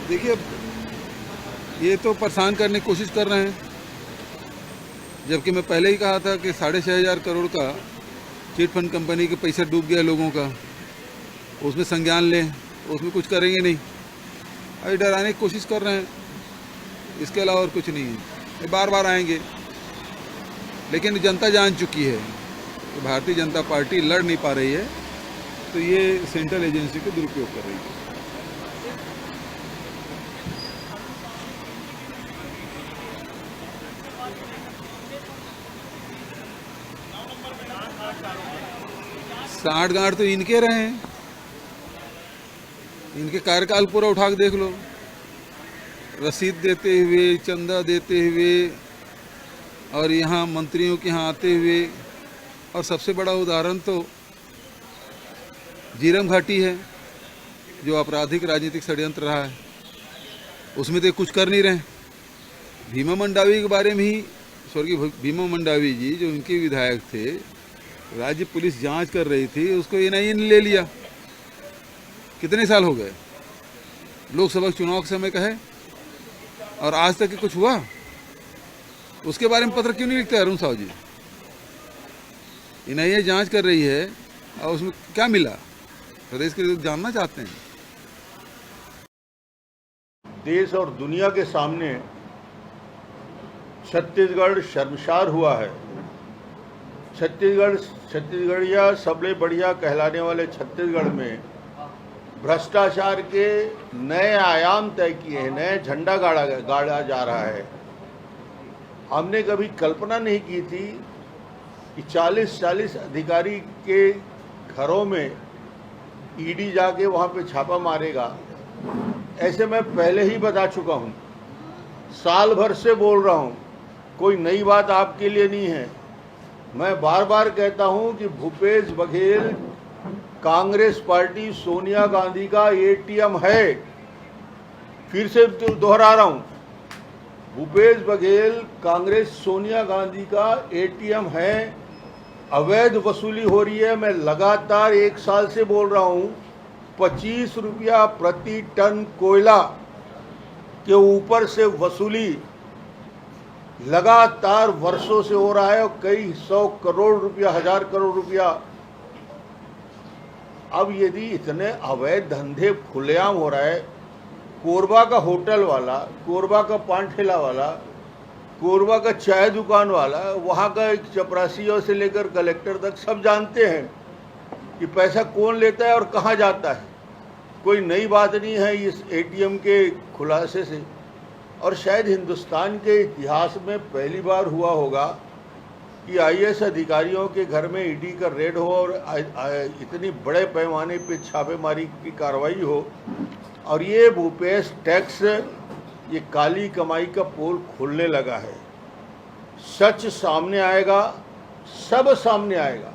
देखिए, ये तो परेशान करने की कोशिश कर रहे हैं, जबकि मैं पहले ही कहा था कि 6,500 करोड़ का चिट फंड कंपनी के पैसा डूब गया लोगों का, उसमें संज्ञान लें, उसमें कुछ करेंगे नहीं। अभी डराने की कोशिश कर रहे हैं, इसके अलावा और कुछ नहीं है। ये बार बार आएंगे, लेकिन जनता जान चुकी है कि भारतीय जनता पार्टी लड़ नहीं पा रही है, तो ये सेंट्रल एजेंसी का दुरुपयोग कर रही है। साठ गांठ तो इनके रहे हैं, इनके कार्यकाल पूरा उठा के देख लो। रसीद देते हुए, चंदा देते हुए, और यहाँ मंत्रियों के यहाँ आते हुए। और सबसे बड़ा उदाहरण तो झीरम घाटी है, जो आपराधिक राजनीतिक षड्यंत्र रहा है, उसमें तो कुछ कर नहीं रहे। भीमा मंडावी के बारे में ही, स्वर्गीय भीमा मंडावी जी जो उनके विधायक थे, राज्य पुलिस जांच कर रही थी, उसको एनआईए ने ले लिया। कितने साल हो गए, लोकसभा चुनाव के समय का है, और आज तक कुछ हुआ? उसके बारे में पत्र क्यों नहीं लिखते अरुण साहू जी? एनआईए जांच कर रही है, और उसमें क्या मिला? प्रदेश के लोग जानना चाहते हैं। देश और दुनिया के सामने छत्तीसगढ़ शर्मसार हुआ है। छत्तीसगढ़िया सबले बढ़िया कहलाने वाले छत्तीसगढ़ में भ्रष्टाचार के नए आयाम तय किए हैं, नए झंडा गाड़ा जा रहा है। हमने कभी कल्पना नहीं की थी कि 40 अधिकारी के घरों में ईडी जाके वहाँ पे छापा मारेगा। ऐसे मैं पहले ही बता चुका हूँ, साल भर से बोल रहा हूँ, कोई नई बात आपके लिए नहीं है। मैं बार बार कहता हूँ कि भूपेश बघेल कांग्रेस पार्टी सोनिया गांधी का एटीएम है। फिर से दोहरा रहा हूँ, भूपेश बघेल कांग्रेस सोनिया गांधी का एटीएम है। अवैध वसूली हो रही है। मैं लगातार 1 साल से बोल रहा हूँ, 25 रुपया प्रति टन कोयला के ऊपर से वसूली लगातार वर्षों से हो रहा है, और कई 100 करोड़ रुपया, 1000 करोड़ रुपया। अब यदि इतने अवैध धंधे खुलेआम हो रहा है, कोरबा का होटल वाला, कोरबा का पान ठेला वाला, कोरबा का चाय दुकान वाला, वहाँ का एक चपरासियों से लेकर कलेक्टर तक सब जानते हैं कि पैसा कौन लेता है और कहाँ जाता है। कोई नई बात नहीं है इस एटीएम के खुलासे से। और शायद हिंदुस्तान के इतिहास में पहली बार हुआ होगा कि आईएएस अधिकारियों के घर में ईडी का रेड हो और इतनी बड़े पैमाने पे छापेमारी की कार्रवाई हो। और ये भूपेश टैक्स, ये काली कमाई का पोल खुलने लगा है। सच सामने आएगा, सब सामने आएगा।